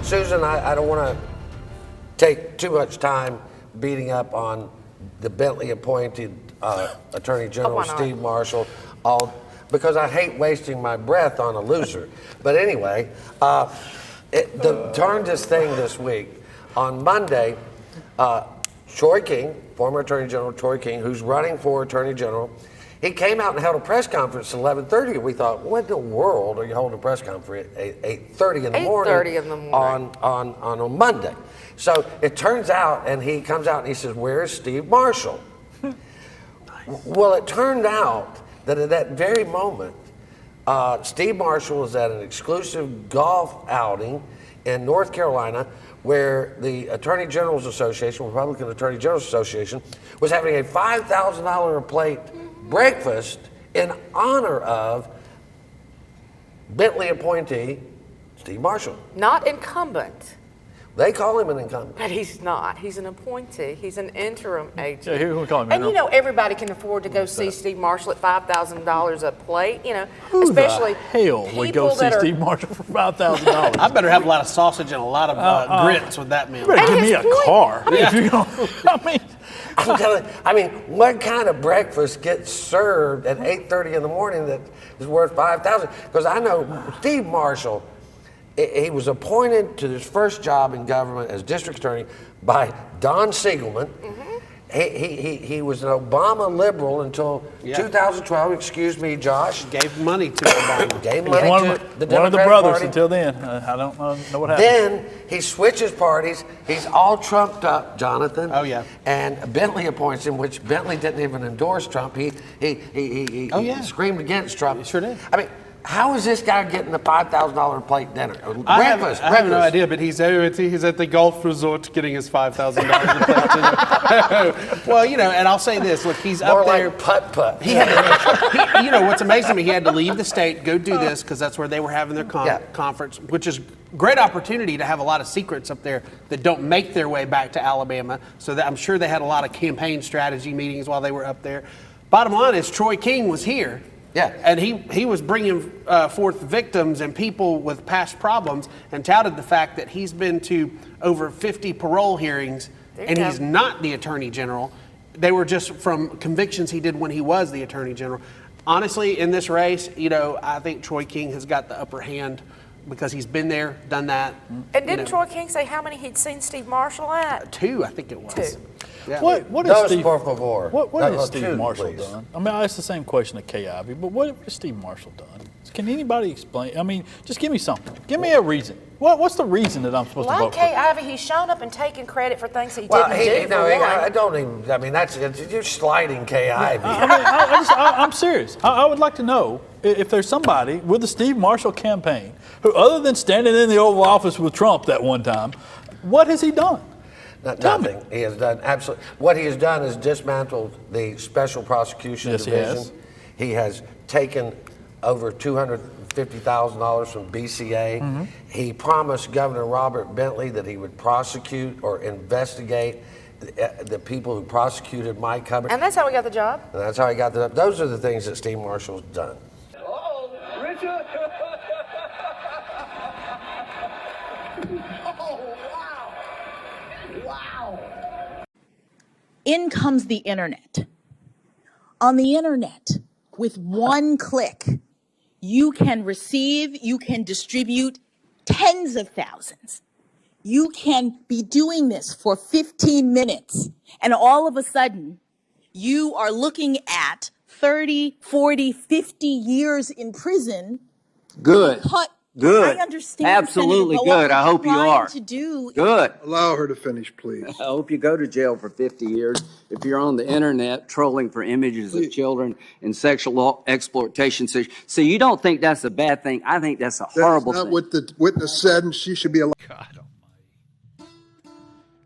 Susan, I don't want to take too much time beating up on the Bentley appointed Attorney General, Steve Marshall, because I hate wasting my breath on a loser. But anyway, turned this thing this week. On Monday, Troy King, former Attorney General Troy King, who's running for Attorney General, he came out and held a press conference at 11:30, and we thought, what in the world are you holding a press conference at 8:30 in the morning? 8:30 in the morning. On a Monday. So it turns out, and he comes out and he says, where's Steve Marshall? Nice. Well, it turned out that at that very moment, Steve Marshall was at an exclusive golf outing in North Carolina where the Attorney General's Association, Republican Attorney General's Association, was having a $5,000 a plate breakfast in honor of Bentley appointee Steve Marshall. Not incumbent. They call him an incumbent. But he's not. He's an appointee. He's an interim agent. Yeah, who we call him? And you know, everybody can afford to go see Steve Marshall at $5,000 a plate. You know, Who especially the hell would go see Steve Marshall for $5,000? I better have a lot of sausage and a lot of grits with that meal. You better give me a car. Yeah. If you're gonna, I'm telling you, what kind of breakfast gets served at 8:30 in the morning that is worth $5,000? Because I know Steve Marshall, he was appointed to his first job in government as district attorney by Don Siegelman. Mm-hmm. He was an Obama liberal until 2012. Excuse me, Josh. Gave money to Obama. Gave money to the Democratic one of the brothers Party. until then. I don't know what happened. Then he switches parties. He's all trumped up, Jonathan. Oh, yeah. And Bentley appoints him, which Bentley didn't even endorse Trump. He screamed against Trump. He sure did. How is this guy getting a $5,000 plate dinner? I have no idea, but he's at the golf resort getting his $5,000 a plate dinner. Well, and I'll say this: look, he's More up there. like putt-putt. He had to, what's amazing to me, he had to leave the state, go do this because that's where they were having their conference, which is great opportunity to have a lot of secrets up there that don't make their way back to Alabama. So that I'm sure they had a lot of campaign strategy meetings while they were up there. Bottom line is Troy King was here. Yeah. And he was bringing forth victims and people with past problems and touted the fact that he's been to over 50 parole hearings and he's not the Attorney General. They were just from convictions he did when he was the Attorney General. Honestly, in this race, I think Troy King has got the upper hand because he's been there, done that. And didn't Troy King say how many he'd seen Steve Marshall at? 2, I think it was. 2. Yeah. What is Steve? Por favor. What has Steve two, Marshall please. done? I asked the same question to Kay Ivey, but what has Steve Marshall done? Can anybody explain? Just give me something. Give me a reason. What's the reason that I'm supposed to vote for? Like Kay Ivey, he's shown up and taken credit for things he didn't do. I don't even. You're sliding Kay Ivey. I'm serious. I would like to know if there's somebody with the Steve Marshall campaign who, other than standing in the Oval Office with Trump that one time, what has he done? Nothing. He has done absolutely. What he has done is dismantled the Special Prosecution Division. He has taken over $250,000 from BCA. Mm-hmm. He promised Governor Robert Bentley that he would prosecute or investigate the people who prosecuted Mike Hubbard. And that's how he got the job? And that's how he got the job. Those are the things that Steve Marshall's done. Oh, Richard! Wow. In comes the internet. On the internet, with one click, you can receive, you can distribute tens of thousands. You can be doing this for 15 minutes, and all of a sudden, you are looking at 30, 40, 50 years in prison. Good. Good. I understand. Absolutely Senator, good. I hope you are. Good. Allow her to finish, please. I hope you go to jail for 50 years if you're on the internet trolling for images of children and sexual exploitation. So you don't think that's a bad thing? I think that's a horrible thing. That's not what the witness said, and she should be allowed. God almighty.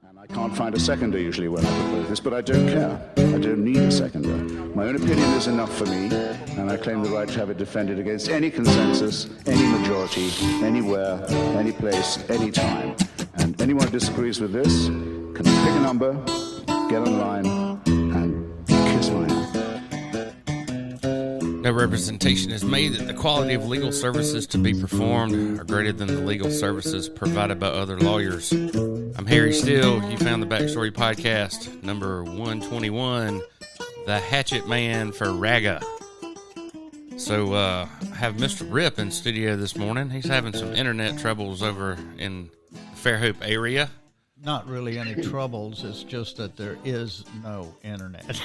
And I can't find a seconder usually when I propose this, but I don't care. I don't need a seconder. My own opinion is enough for me, and I claim the right to have it defended against any consensus, any majority, anywhere, any place, any time. And anyone who disagrees with this can pick a number, get online, and kiss my hand. No representation is made that the quality of legal services to be performed are greater than the legal services provided by other lawyers. I'm Harry Steele. You found the Backstory Podcast, number 121, The Hatchet Man for Raga. So, I have Mr. Rip in studio this morning. He's having some internet troubles over in the Fairhope area. Not really any troubles. It's just that there is no internet.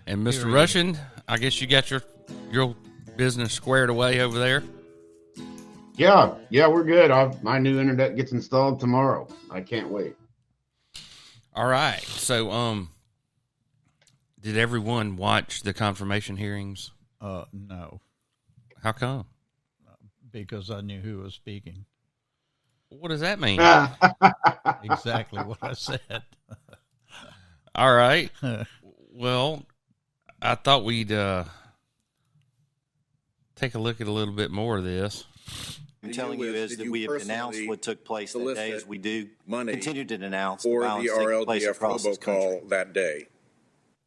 And Mr. Russian, I guess you got your business squared away over there. Yeah, we're good. My new internet gets installed tomorrow. I can't wait. All right. So, did everyone watch the confirmation hearings? No. How come? Because I knew who was speaking. What does that mean? Exactly what I said. All right. Well, I thought we'd take a look at a little bit more of this. I'm telling you is that we have denounced what took place that day, as we do continue to denounce the violence taking place across this country. That day.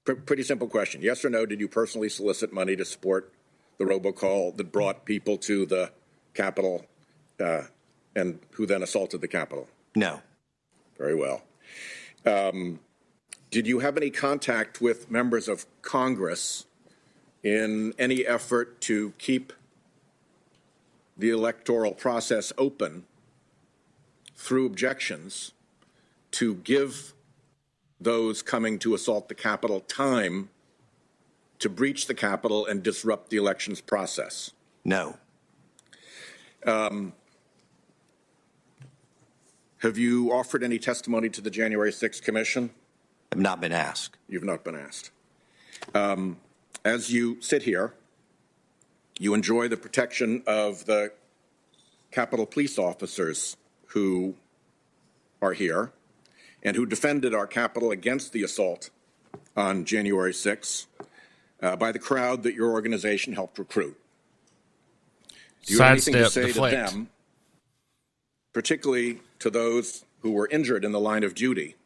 Pretty simple question. Yes or no, did you personally solicit money to support the robocall that brought people to the Capitol and who then assaulted the Capitol? No. Very well. Did you have any contact with members of Congress in any effort to keep the electoral process open through objections to give those coming to assault the Capitol time to breach the Capitol and disrupt the elections process? No. Have you offered any testimony to the January 6th Commission? I've not been asked. You've not been asked. As you sit here, you enjoy the protection of the Capitol police officers who are here and who defended our Capitol against the assault on January 6th by the crowd that your organization helped recruit. Do you have anything to say to them, particularly to those who were injured in the line of duty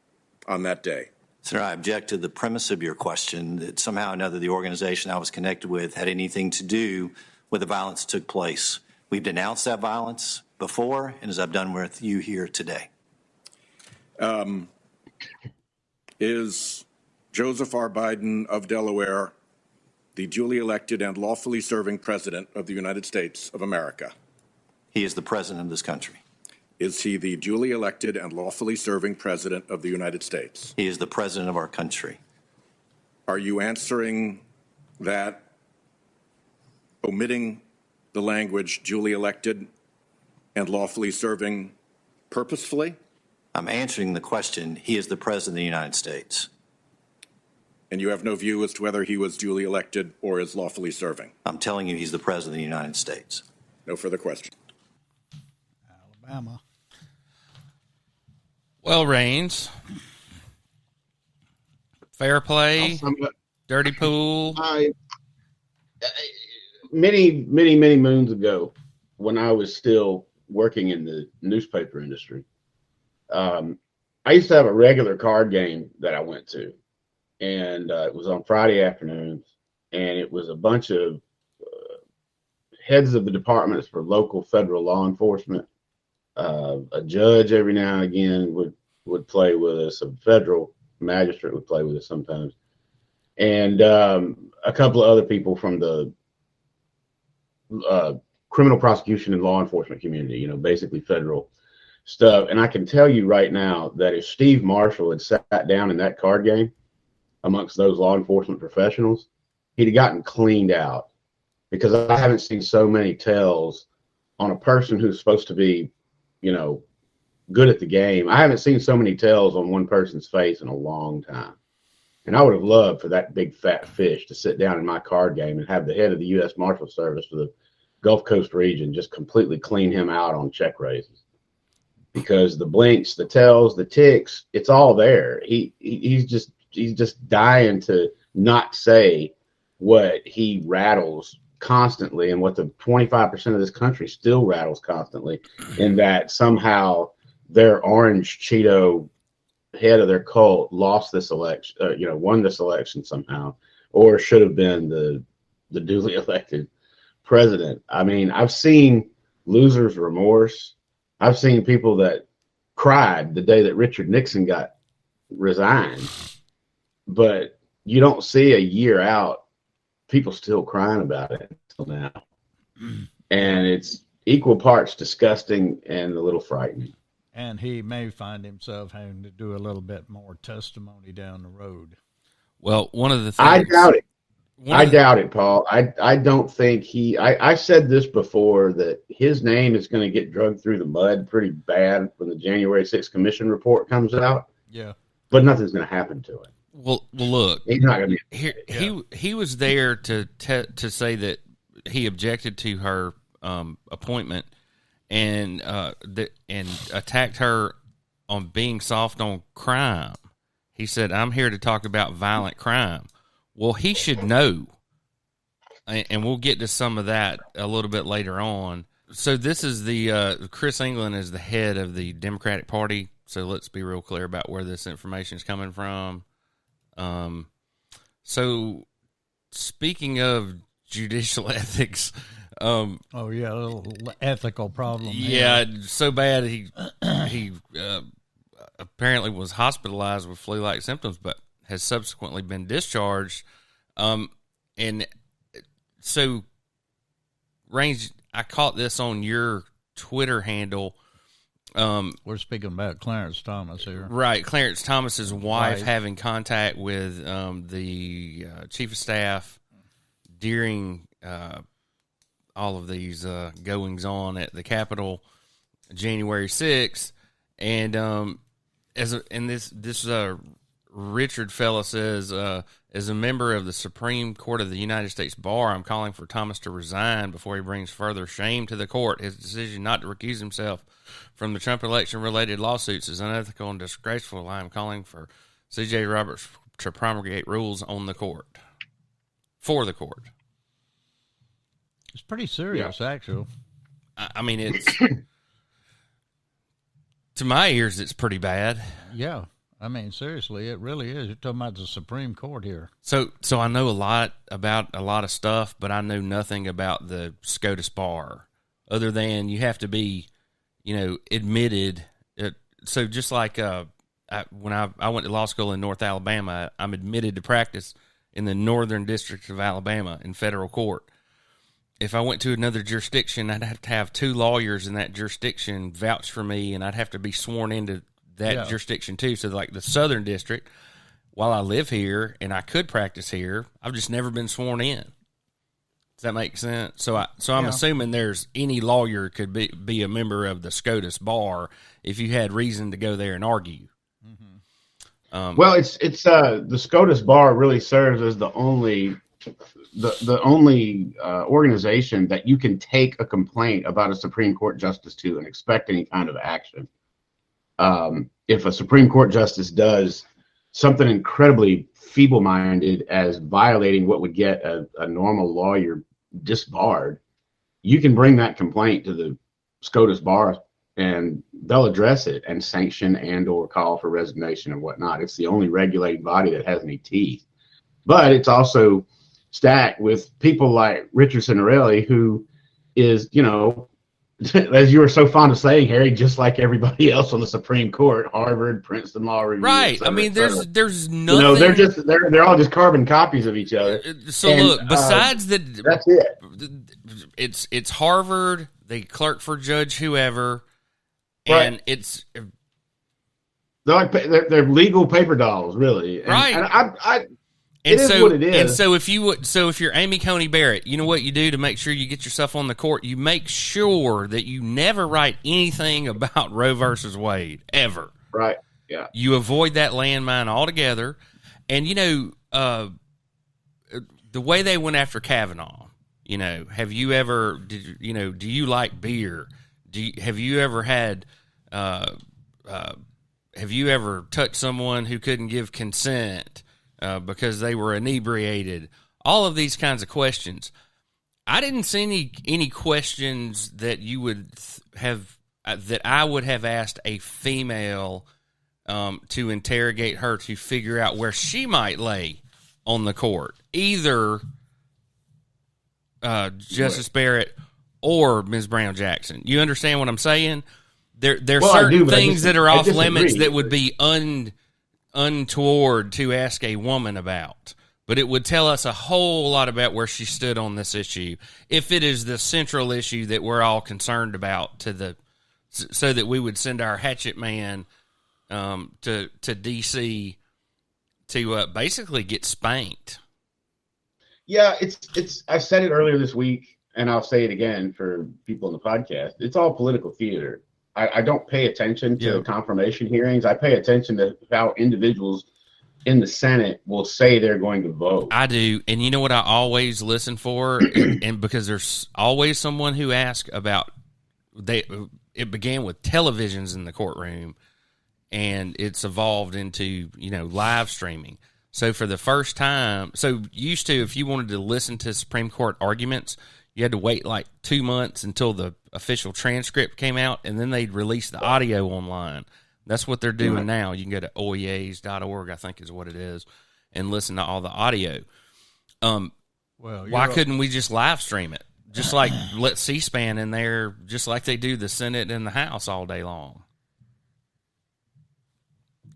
on that day? Sir, I object to the premise of your question that somehow or another the organization I was connected with had anything to do with the violence that took place. We've denounced that violence before, and as I've done with you here today. Is Joseph R. Biden of Delaware the duly elected and lawfully serving president of the United States of America? He is the president of this country. Is he the duly elected and lawfully serving president of the United States? He is the president of our country. Are you answering that, omitting the language duly elected and lawfully serving purposefully? I'm answering the question. He is the president of the United States. And you have no view as to whether he was duly elected or is lawfully serving? I'm telling you he's the president of the United States. No further question. Alabama. Well, Raines, fair play, dirty pool. Many moons ago, when I was still working in the newspaper industry, I used to have a regular card game that I went to, and it was on Friday afternoons, and it was a bunch of heads of the departments for local federal law enforcement. A judge every now and again would play with us. A federal magistrate would play with us sometimes, and a couple of other people from the criminal prosecution and law enforcement community. Basically federal stuff. And I can tell you right now that if Steve Marshall had sat down in that card game amongst those law enforcement professionals, he'd have gotten cleaned out, because I haven't seen so many tells on a person who's supposed to be good at the game. I haven't seen so many tells on one person's face in a long time. And I would have loved for that big fat fish to sit down in my card game and have the head of the U.S. Marshal Service for the Gulf Coast region just completely clean him out on check raises. Because the blinks, the tells, the ticks, it's all there. He's just dying to not say what he rattles constantly, and what the 25% of this country still rattles constantly, in that somehow their orange Cheeto head of their cult lost this election, won this election somehow, or should have been the the duly elected president. I mean, I've seen losers' remorse. I've seen people that cried the day that Richard Nixon got resigned, but you don't see a year out people still crying about it until now. And it's equal parts disgusting and a little frightening. And he may find himself having to do a little bit more testimony down the road. Well, one of the things I doubt it. I doubt it, Paul. I don't think I said this before, that his name is going to get dragged through the mud pretty bad when the January 6th commission report comes out. Yeah. But nothing's going to happen to it. Well, look, he's not going to be here. He was there to say that he objected to her appointment and attacked her on being soft on crime. He said, "I'm here to talk about violent crime." Well, he should know, and we'll get to some of that a little bit later on. So this is the Chris England is the head of the Democratic Party. So let's be real clear about where this information is coming from. So speaking of judicial ethics, a little ethical problem. Yeah, so bad he apparently was hospitalized with flu-like symptoms, but has subsequently been discharged. And so, Range, I caught this on your Twitter handle. We're speaking about Clarence Thomas here. Right, Clarence Thomas's wife having contact with the chief of staff during all of these goings-on at the Capitol January 6th. And this Richard fella says, as a member of the Supreme Court of the United States Bar, I'm calling for Thomas to resign before he brings further shame to the court. His decision not to recuse himself from the Trump election-related lawsuits is unethical and disgraceful. I am calling for C.J. Roberts to promulgate rules on the court. For the court. It's pretty serious, actually. I mean, it's... to my ears, it's pretty bad. Yeah. I mean, seriously, it really is. You're talking about the Supreme Court here. So I know a lot about a lot of stuff, but I know nothing about the SCOTUS bar, other than you have to be, admitted. So just like when I went to law school in North Alabama, I'm admitted to practice in the Northern District of Alabama in federal court. If I went to another jurisdiction, I'd have to have 2 lawyers in that jurisdiction vouch for me, and I'd have to be sworn into that jurisdiction too. So like the Southern District, while I live here and I could practice here, I've just never been sworn in. Does that make sense? So I'm assuming there's any lawyer could be a member of the SCOTUS bar if you had reason to go there and argue. Mm-hmm. Well, it's the SCOTUS bar really serves as the only organization that you can take a complaint about a Supreme Court justice to and expect any kind of action. If a Supreme Court justice does something incredibly feeble-minded as violating what would get a normal lawyer disbarred, you can bring that complaint to the SCOTUS bar and they'll address it and sanction and or call for resignation and whatnot. It's the only regulating body that has any teeth. But it's also stacked with people like Richard Cianarelli, who is, as you were so fond of saying, Harry, just like everybody else on the Supreme Court, Harvard, Princeton Law Review. Right. Cetera, I mean, there's nothing. They're all just carbon copies of each other. So look, besides that's it. It's Harvard, the clerk for Judge whoever, right. And it's they're legal paper dolls, really. Right. And it is what it is. And so if you're Amy Coney Barrett, you know what you do to make sure you get yourself on the court? You make sure that you never write anything about Roe versus Wade, ever. Right, yeah. You avoid that landmine altogether. And, the way they went after Kavanaugh, have you ever, do you like beer? Have you ever had, have you ever touched someone who couldn't give consent? Because they were inebriated, all of these kinds of questions. I didn't see any questions that you would have that I would have asked a female to interrogate her to figure out where she might lay on the court, either Justice Barrett or Ms. Brown Jackson. You understand what I'm saying? There are Well, I certain do, but things that are I off limits disagree. that would be untoward to ask a woman about. But it would tell us a whole lot about where she stood on this issue, if it is the central issue that we're all concerned about, so that we would send our hatchet man to D.C. to basically get spanked. Yeah, it's. I said it earlier this week, and I'll say it again for people in the podcast. It's all political theater. I don't pay attention to confirmation hearings. I pay attention to how individuals in the Senate will say they're going to vote. I do, and you know what I always listen for, and because there's always someone who asks about it began with televisions in the courtroom, and it's evolved into live streaming. So for the first time, used to, if you wanted to listen to Supreme Court arguments, you had to wait like 2 months until the official transcript came out, and then they'd release the audio online. That's what they're doing now. You can go to oeas.org, I think is what it is, and listen to all the audio. Why couldn't we just live stream it? Just like let C-SPAN in there, just like they do the Senate and the House all day long.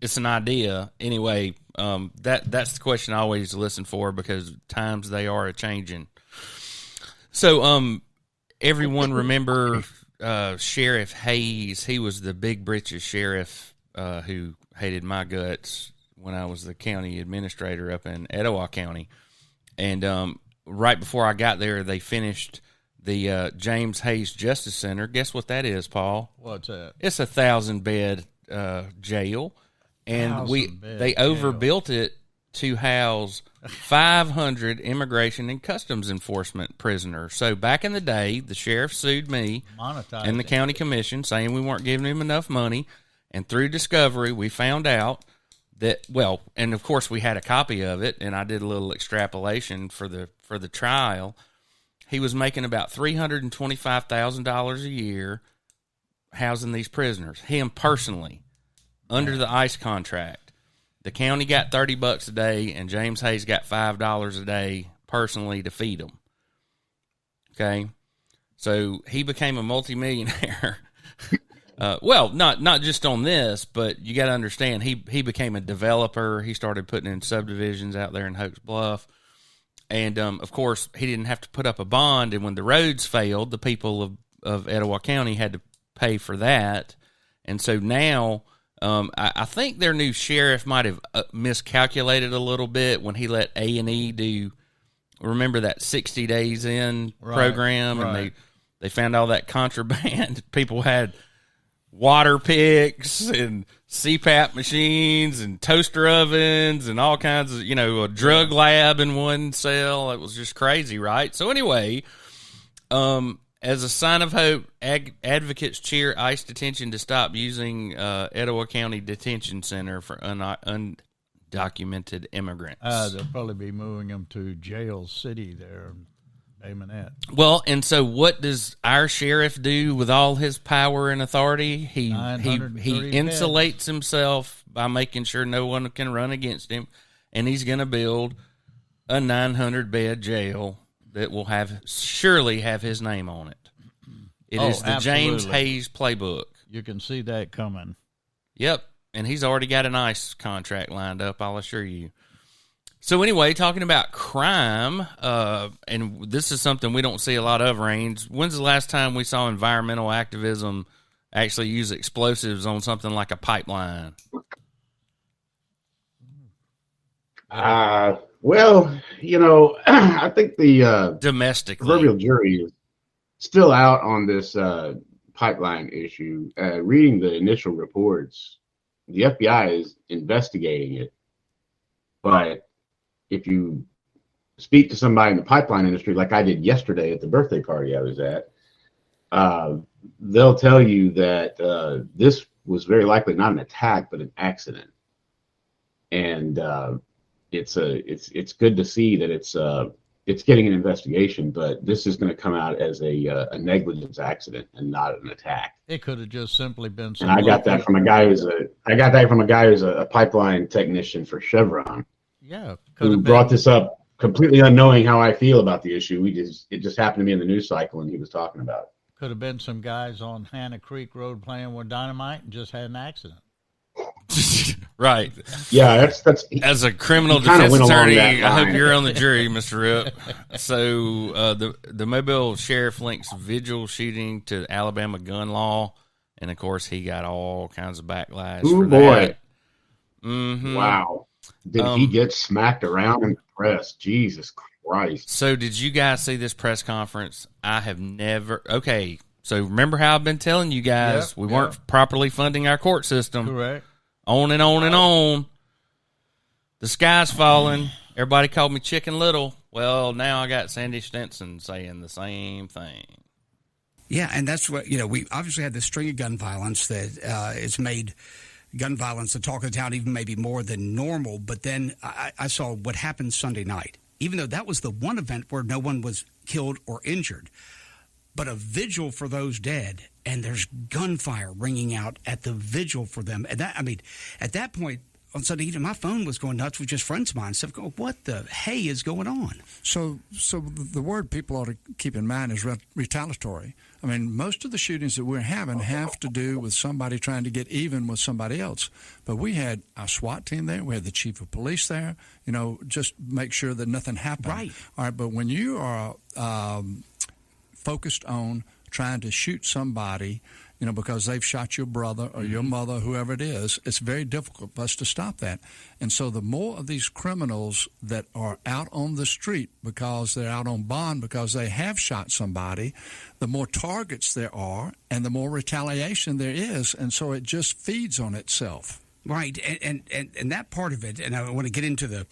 It's an idea. Anyway, that's the question I always listen for, because times they are a-changing. So everyone remember Sheriff Hayes. He was the big britches sheriff who hated my guts when I was the county administrator up in Etowah County. And right before I got there, they finished the James Hayes Justice Center. Guess what that is, Paul? What's that? It's a 1,000-bed jail. And they overbuilt it to house 500 immigration and customs enforcement prisoners. So back in the day, the sheriff sued me and the county commission, saying we weren't giving him enough money. And through discovery, we found out that, and of course we had a copy of it, and I did a little extrapolation for the trial. He was making about $325,000 a year housing these prisoners, him personally, under the ICE contract. The county got $30 a day, and James Hayes got $5 a day personally to feed them. Okay, so he became a multimillionaire. Not just on this, but you got to understand he became a developer. He started putting in subdivisions out there in Hoax Bluff, and of course he didn't have to put up a bond. And when the roads failed, the people of Etowah County had to pay for that. And so now. I think their new sheriff might have miscalculated a little bit when he let A&E do. Remember that 60 days in program, and they found all that contraband. People had water picks and CPAP machines and toaster ovens and all kinds of, a drug lab in one cell. It was just crazy, right? So anyway, as a sign of hope, advocates cheer ICE detention to stop using Etowah County Detention Center for undocumented immigrants. They'll probably be moving them to Jail City there, Amonette. Well, and so what does our sheriff do with all his power and authority? He insulates himself by making sure no one can run against him, and he's going to build a 900-bed jail that will surely have his name on it. It is the James Hayes playbook. You can see that coming. Yep, and he's already got an ICE contract lined up, I'll assure you. So anyway, talking about crime, and this is something we don't see a lot of, Raines. When's the last time we saw environmental activism actually use explosives on something like a pipeline? I think the domestically proverbial jury is still out on this pipeline issue. Reading the initial reports, the FBI is investigating it. But if you speak to somebody in the pipeline industry, like I did yesterday at the birthday party I was at, they'll tell you that this was very likely not an attack, but an accident. And it's good to see that it's getting an investigation, but this is going to come out as a negligence accident and not an attack. It could have just simply been. And I got that from a guy who's a pipeline technician for Chevron. Yeah, who brought this up completely unknowing how I feel about the issue. It just happened to be in the news cycle, and he was talking about it. Could have been some guys on Hannah Creek Road playing with dynamite and just had an accident. Right. Yeah, that's as a criminal kinda defense went along attorney. that I hope line. you're on the jury, Mr. Rip. So the Mobile sheriff links vigil shooting to Alabama gun law, and of course he got all kinds of backlash. Ooh, for boy. that. Mm-hmm. Wow. Did he get smacked around in the press? Jesus Christ. So did you guys see this press conference? I have never. Okay, so remember how I've been telling you guys we weren't properly funding our court system. Correct. On and on and on. The sky's falling. Everybody called me Chicken Little. Well, now I got Sandy Stinson saying the same thing. Yeah, and that's what, we obviously had this string of gun violence that it's made gun violence the talk of the town even maybe more than normal. But then I saw what happened Sunday night, even though that was the one event where no one was killed or injured. But a vigil for those dead, and there's gunfire ringing out at the vigil for them. And that, at that point on Sunday evening, my phone was going nuts with just friends of mine. So going, what the hey is going on? So the word people ought to keep in mind is retaliatory. I mean, most of the shootings that we're having have to do with somebody trying to get even with somebody else. But we had our SWAT team there. We had the chief of police there, just make sure that nothing happened. Right. All right, but when you are focused on trying to shoot somebody, because they've shot your brother or your mother, whoever it is, it's very difficult for us to stop that. And so the more of these criminals that are out on the street because they're out on bond because they have shot somebody, the more targets there are and the more retaliation there is. And so it just feeds on itself. Right, and that part of it, and I want to get into the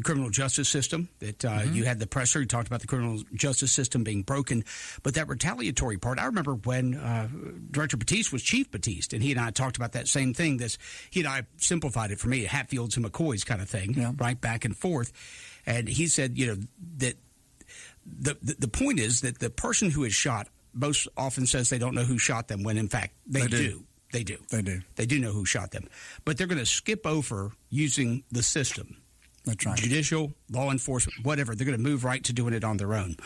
criminal justice system, that you had the presser, you talked about the criminal justice system being broken, but that retaliatory part, I remember when Director Batiste was Chief Batiste, and he and I talked about that same thing. He and I simplified it for me, Hatfields and McCoys kind of thing, right, back and forth. And he said, that the point is that the person who is shot most often says they don't know who shot them, when in fact they do. They do. They do. They do know who shot them. But they're going to skip over using the system. That's right. Judicial, law enforcement, whatever. They're going to move right to doing it on their own.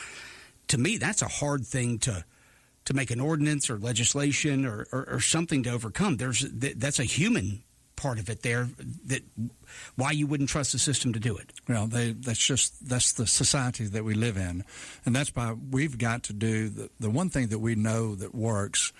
To me, that's a hard thing to make an ordinance or legislation or something to overcome. That's a human part of it there, that why you wouldn't trust the system to do it. Well, that's the society that we live in. And that's why we've got to do the one thing that we know that works.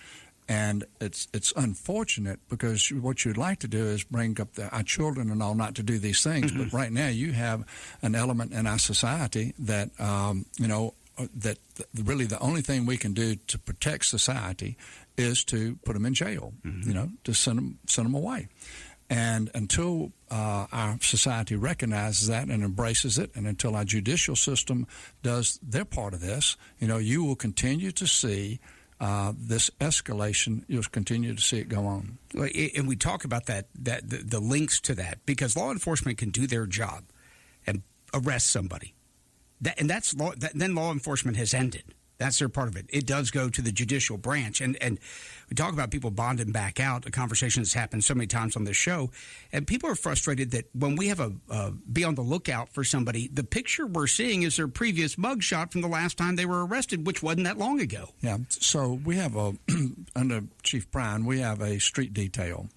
And it's unfortunate because what you'd like to do is bring up our children and all not to do these things. Mm-hmm. But right now you have an element in our society that, that really the only thing we can do to protect society is to put them in jail, to send them away. And until our society recognizes that and embraces it, and until our judicial system does their part of this, you will continue to see this escalation. You'll continue to see it go on. And we talk about the links to that, because law enforcement can do their job and arrest somebody. Then law enforcement has ended. That's their part of it. It does go to the judicial branch. And we talk about people bonding back out, a conversation that's happened so many times on this show. And people are frustrated that when we have be on the lookout for somebody, the picture we're seeing is their previous mugshot from the last time they were arrested, which wasn't that long ago. Yeah. So we have under Chief Bryan, we have a street detail.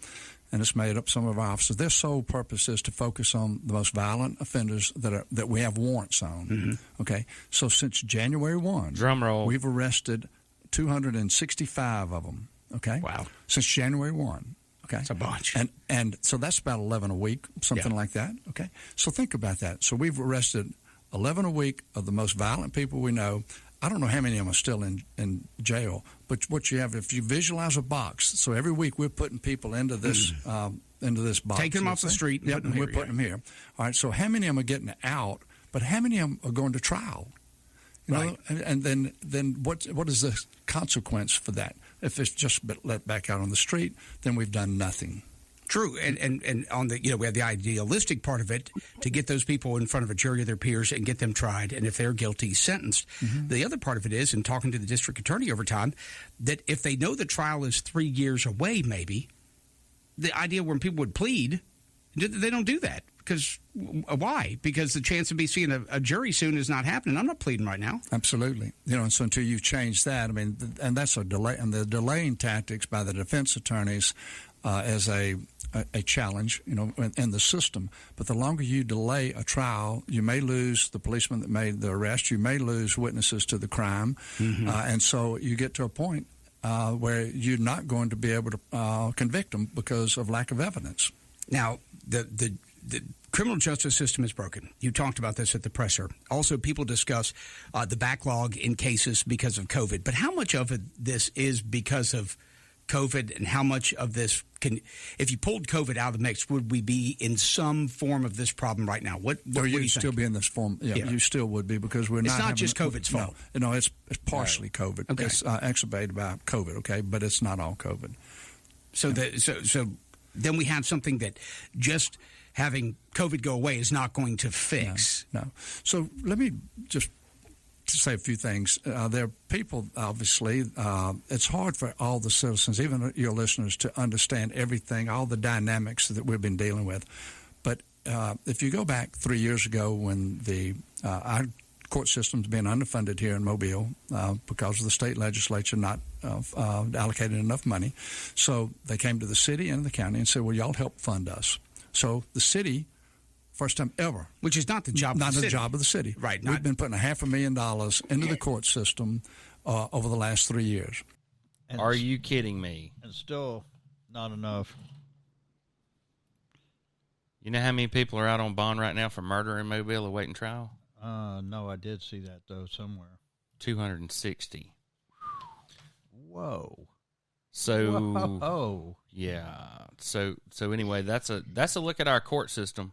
And it's made up some of our officers. Their sole purpose is to focus on the most violent offenders that we have warrants on. Mm-hmm. Okay, so since January 1, drum roll, we've arrested 265 of them. Okay, wow, since January 1. Okay, that's a bunch. And so that's about 11 a week, something like that. Okay, so think about that. So we've arrested 11 a week of the most violent people we know. I don't know how many of them are still in jail, but what you have, if you visualize a box, so every week we're putting people into this box. Taking them off the street. Yep, and we're putting them here. All right, so how many of them are getting out, but how many of them are going to trial? You know, and then what is the consequence for that? If it's just let back out on the street, then we've done nothing. True, and on the we have the idealistic part of it, to get those people in front of a jury of their peers and get them tried, and if they're guilty, sentenced. Mm-hmm. The other part of it is, in talking to the district attorney over time, that if they know the trial is 3 years away, maybe the idea when people would plead, they don't do that. Because why? Because the chance of me seeing a jury soon is not happening. I'm not pleading right now. Absolutely. And so until you've changed that, I mean, and that's a delay. And the delaying tactics by the defense attorneys as a challenge, in the system. But the longer you delay a trial, you may lose the policeman that made the arrest. You may lose witnesses to the crime. Mm-hmm. And so you get to a point where you're not going to be able to convict them because of lack of evidence. Now, the criminal justice system is broken. You talked about this at the presser. Also, people discuss the backlog in cases because of COVID. But how much of this is because of COVID, and how much of this if you pulled COVID out of the mix, would we be in some form of this problem right now? What do you still think? be in this form? Yeah, you still would be, because we're not. It's not just COVID's fault. No, it's partially COVID. Okay. It's exacerbated by COVID. Okay, but it's not all COVID. So then we have something that just having COVID go away is not going to fix. No. So let me just say a few things. There are people, obviously, it's hard for all the citizens, even your listeners, to understand everything, all the dynamics that we've been dealing with. But if you go back 3 years ago when our court system's been underfunded here in Mobile because of the state legislature not allocated enough money, so they came to the city and the county and said, well, y'all help fund us. So the city, first time ever. Which is not the job of the city. Not the job of the city. Right. We've been putting $500,000 into the court system over the last 3 years. And are you kidding me? And still not enough. You know how many people are out on bond right now for murder in Mobile awaiting trial? No, I did see that, though, somewhere. 260. Whoa. So, whoa. Yeah. So anyway, that's a look at our court system.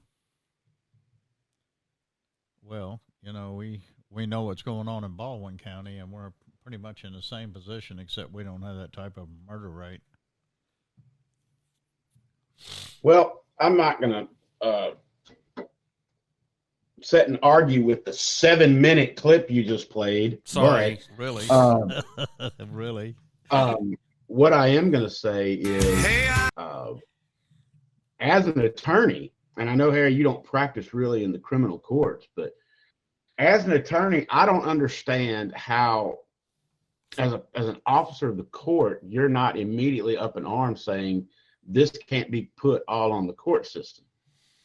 Well, we know what's going on in Baldwin County, and we're pretty much in the same position, except we don't have that type of murder rate. Well, I'm not going to sit and argue with the 7-minute clip you just played. Sorry, but, really? Really? What I am going to say is, as an attorney, and I know, Harry, you don't practice really in the criminal courts, but as an attorney, I don't understand how, as an officer of the court, you're not immediately up in arms saying this can't be put all on the court system.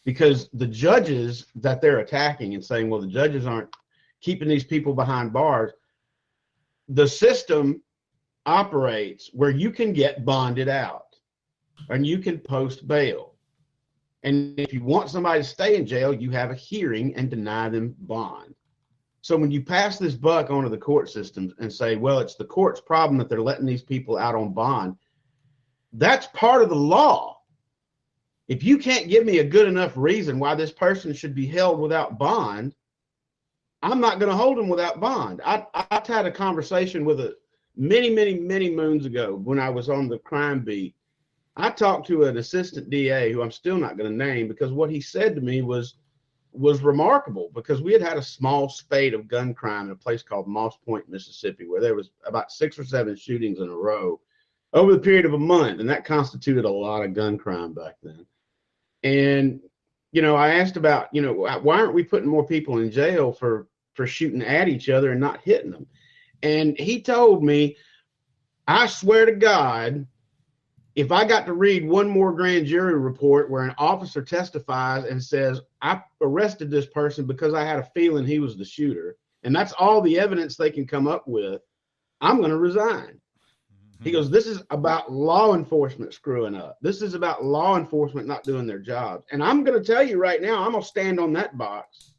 Because the judges that they're attacking and saying, well, the judges aren't keeping these people behind bars, the system operates where you can get bonded out and you can post bail. And if you want somebody to stay in jail, you have a hearing and deny them bond. So when you pass this buck onto the court systems and say, well, it's the court's problem that they're letting these people out on bond, that's part of the law. If you can't give me a good enough reason why this person should be held without bond, I'm not going to hold them without bond. I had a conversation with many moons ago when I was on the crime beat. I talked to an assistant DA who I'm still not going to name, because what he said to me was remarkable, because we had a small spate of gun crime in a place called Moss Point, Mississippi, where there was about 6 or 7 shootings in a row over the period of a month. And that constituted a lot of gun crime back then. And, I asked about, why aren't we putting more people in jail for shooting at each other and not hitting them? And he told me, I swear to God, if I got to read one more grand jury report where an officer testifies and says, I arrested this person because I had a feeling he was the shooter, and that's all the evidence they can come up with, I'm going to resign. He goes, this is about law enforcement screwing up. This is about law enforcement not doing their jobs. And I'm going to tell you right now, I'm going to stand on that box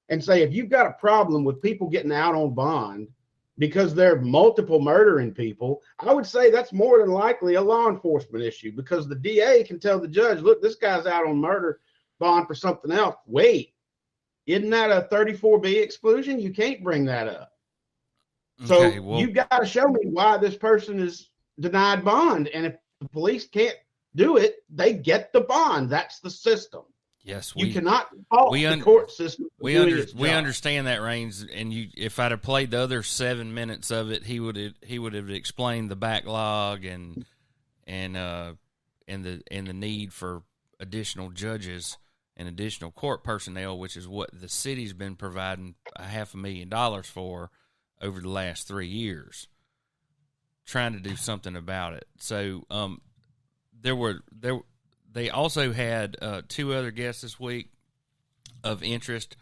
and say, if you've got a problem with people getting out on bond because they're multiple murdering people, I would say that's more than likely a law enforcement issue, because the DA can tell the judge, look, this guy's out on murder bond for something else. Wait, isn't that a 34B exclusion? You can't bring that up. So okay, well, you've got to show me why this person is denied bond. And if the police can't do it, they get the bond. That's the system. Yes, you cannot fault the court system. We understand that, Raines. And if I'd have played the other 7 minutes of it, he would have explained the backlog and the need for additional judges. and additional court personnel, which is what the city's been providing $500,000 for over the last 3 years, trying to do something about it. So they also had 2 other guests this week of interest.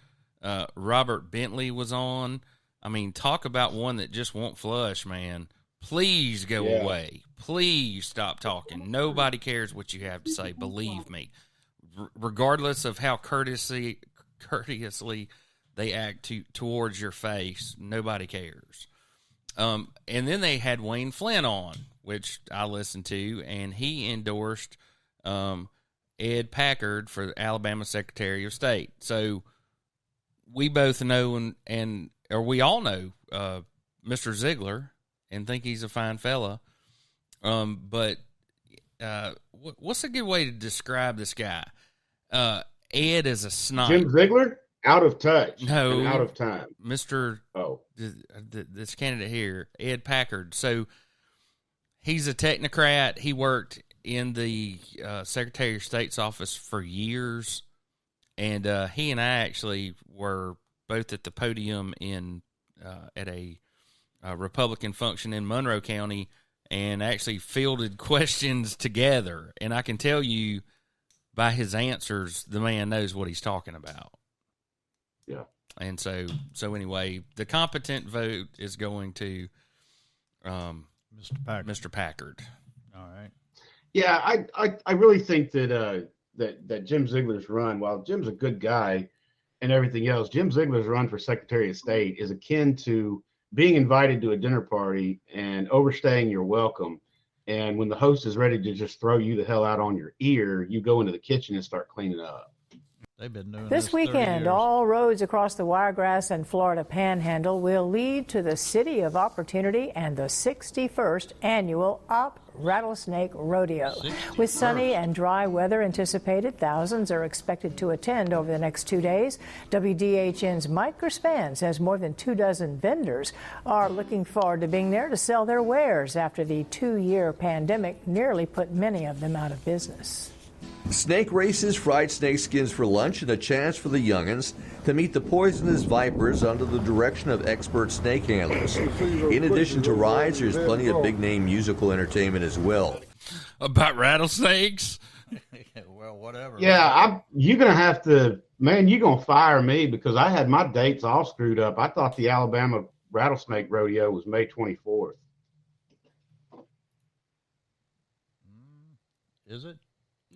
Robert Bentley was on. I mean, talk about one that just won't flush, man. Please go away. Please stop talking. Nobody cares what you have to say, believe me. Regardless of how courteously they act towards your face, nobody cares. And then they had Wayne Flynn on, which I listened to, and he endorsed Ed Packard for Alabama Secretary of State. So we both know or we all know Mr. Ziegler and think he's a fine fella. But what's a good way to describe this guy? Ed is a snipe. Jim Ziegler? Out of touch. No. And out of time. Mr. This candidate here, Ed Packard. So he's a technocrat. He worked in the Secretary of State's office for years. And he and I actually were both at the podium at a Republican function in Monroe County and actually fielded questions together. And I can tell you by his answers, the man knows what he's talking about. Yeah. And so anyway, the competent vote is going to Mr. Packard. All right. Yeah, I really think that Jim Ziegler's run, while Jim's a good guy and everything else, Jim Ziegler's run for Secretary of State is akin to being invited to a dinner party and overstaying your welcome. And when the host is ready to just throw you the hell out on your ear, you go into the kitchen and start cleaning up. They've been doing This weekend, all roads across the Wiregrass and Florida Panhandle will lead to the City of Opportunity and the 61st annual Op Rattlesnake Rodeo. With sunny and dry weather anticipated, thousands are expected to attend over the next 2 days. WDHN's Mike Gerspan says more than 24 vendors are looking forward to being there to sell their wares after the 2-year pandemic nearly put many of them out of business. Snake races, fried snake skins for lunch, and a chance for the young'uns to meet the poisonous vipers under the direction of expert snake handlers. In addition to rides, there's plenty of big-name musical entertainment as well. About rattlesnakes? Well, whatever. Yeah, you're going to have to, man, you're going to fire me because I had my dates all screwed up. I thought the Alabama Rattlesnake Rodeo was May 24th. Is it?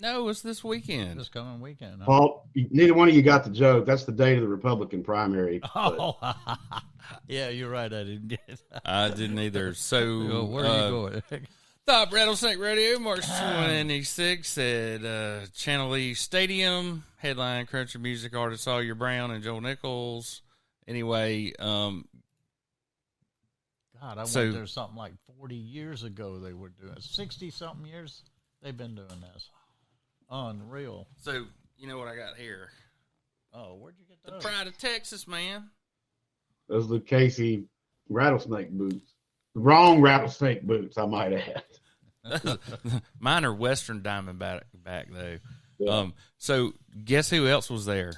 No, it's this weekend. This coming weekend. Huh? Well, neither one of you got the joke. That's the date of the Republican primary. Oh, yeah, you're right. I didn't get it. I didn't either. So, where are you going? Top Rattlesnake Radio, March 26th at Channel E Stadium. Headline country music artists Sawyer Brown and Joel Nichols. Anyway, God, I went there something like 40 years ago they were doing it. 60-something years they've been doing this. Unreal. So, you know what I got here? Oh, where'd you get those? The Pride of Texas, man. Those are the Casey rattlesnake boots. The wrong rattlesnake boots, I might add. Mine are Western Diamondback though. Yeah. So guess who else was there?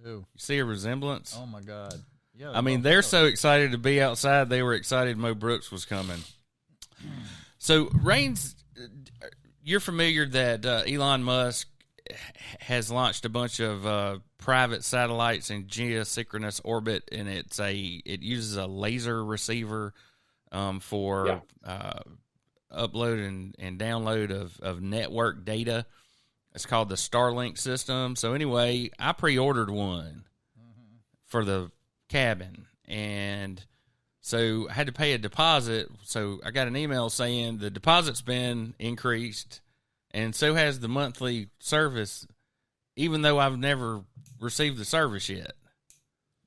Who? You see a resemblance? Oh my God. Yeah. I mean, they're so excited to be outside. They were excited Mo Brooks was coming. So Raines, you're familiar that Elon Musk has launched a bunch of private satellites in geosynchronous orbit, and it uses a laser receiver for upload and download of network data. It's called the Starlink system. So anyway, I pre-ordered one for the cabin, and so I had to pay a deposit. So I got an email saying the deposit's been increased, and so has the monthly service, even though I've never received the service yet.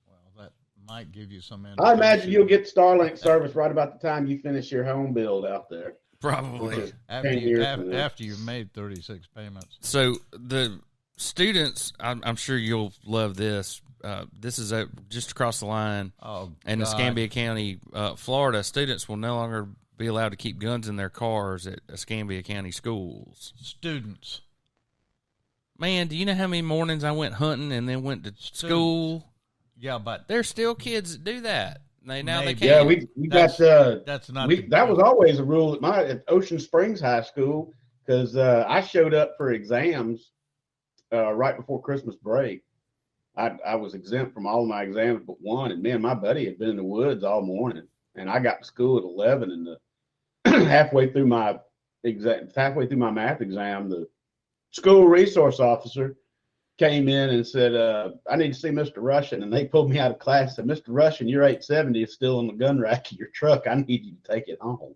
Well, that might give you some I imagine you'll get Starlink service right about the time you finish your home build out there. Probably. After you've made 36 payments. So the students, I'm sure you'll love this. This is just across the line in Escambia County, Florida. Students will no longer be allowed to keep guns in their cars at Escambia County schools. Students. Man, do you know how many mornings I went hunting and then went to school? Yeah, but there's still kids that do that. They can't. Yeah, we got that's not that was always a rule at Ocean Springs High School, because I showed up for exams right before Christmas break. I was exempt from all of my exams but one, and me and my buddy had been in the woods all morning, and I got to school at 11, and halfway through my math exam, the school resource officer came in and said, I need to see Mr. Russian. And they pulled me out of class and said, Mr. Russian, your 870 is still in the gun rack of your truck. I need you to take it home.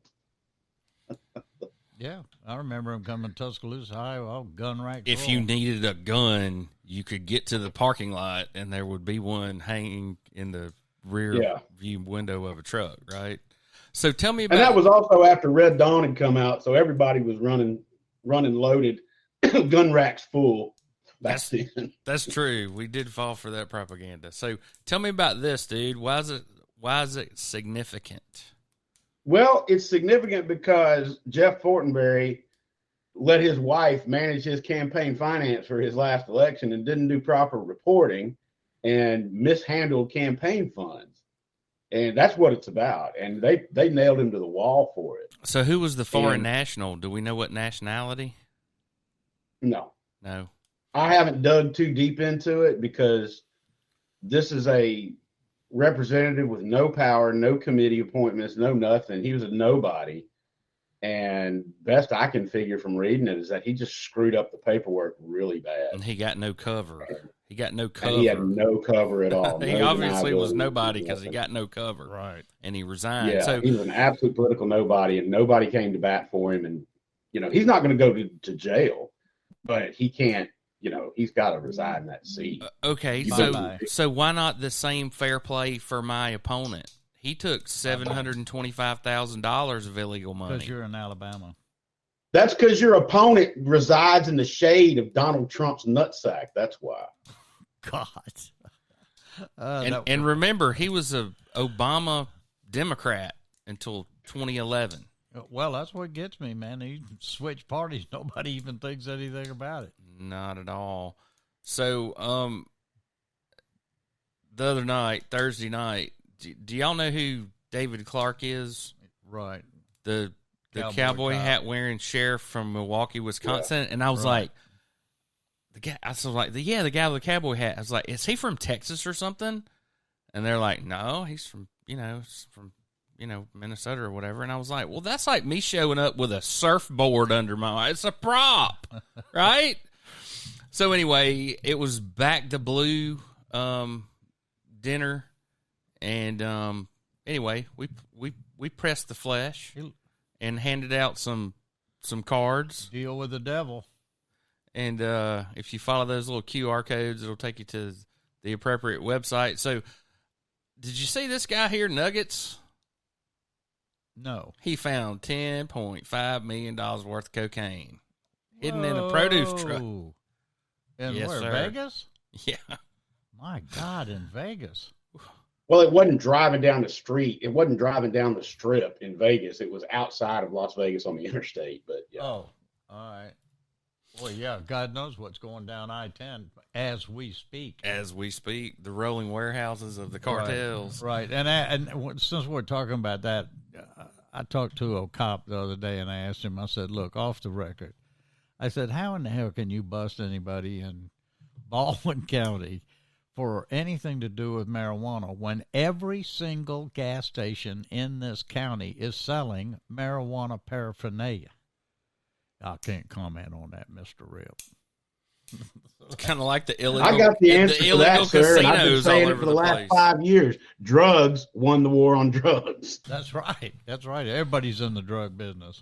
Yeah, I remember him coming to Tuscaloosa High, all gun rack. If you needed a gun, you could get to the parking lot and there would be one hanging in the rear view window of a truck, right? So tell me about... And that was also after Red Dawn had come out, so everybody was running loaded, gun racks full. That's true. We did fall for that propaganda. So tell me about this, dude. Why is it significant? Well, it's significant because Jeff Fortenberry let his wife manage his campaign finance for his last election and didn't do proper reporting and mishandled campaign funds. And that's what it's about. And they nailed him to the wall for it. So who was the foreign national? Do we know what nationality? No. I haven't dug too deep into it because this is a representative with no power, no committee appointments, no nothing. He was a nobody. And best I can figure from reading it is that he just screwed up the paperwork really bad. And he got no cover. He had no cover at all. He obviously was nobody because he got no cover. Right. And he resigned. Yeah, so he was an absolute political nobody, and nobody came to bat for him. And, he's not going to go to jail, but he can't. He's got to resign that seat. Okay, so why not the same fair play for my opponent? He took $725,000 of illegal money. Because you're in Alabama. That's because your opponent resides in the shade of Donald Trump's nutsack. That's why. God. And remember, he was a Obama Democrat until 2011. Well, that's what gets me, man. He switched parties. Nobody even thinks anything about it. Not at all. So, the other night, Thursday night, do y'all know who David Clark is? Right. The cowboy hat wearing sheriff from Milwaukee, Wisconsin. Yeah. And I was like, the guy with the cowboy hat. I was like, is he from Texas or something? And they're like, no, he's from Minnesota or whatever. And I was like, well, that's like me showing up with a surfboard under my, it's a prop, right? So anyway, it was Back to Blue dinner, and anyway, we pressed the flesh and handed out some cards. Deal with the devil. And if you follow those little QR codes, it'll take you to the appropriate website. So, did you see this guy here, Nuggets? No. He found $10.5 million worth of cocaine hidden in a produce truck. In yes, where, sir. Vegas? Yeah. My God, in Vegas. Well, it wasn't driving down the street. It wasn't driving down the strip in Vegas. It was outside of Las Vegas on the interstate. But yeah. Oh, all right. Well, yeah, God knows what's going down I-10 as we speak. As we speak, the rolling warehouses of the cartels. Right. And since we're talking about that, I talked to a cop the other day, and I asked him, I said, look, off the record, I said, how in the hell can you bust anybody in Baldwin County for anything to do with marijuana when every single gas station in this county is selling marijuana paraphernalia? I can't comment on that, Mr. Rip. It's kind of like the illegal. I got the answer to that, sir. And I've been saying it for the last 5 years. Drugs won the war on drugs. That's right. That's right. Everybody's in the drug business.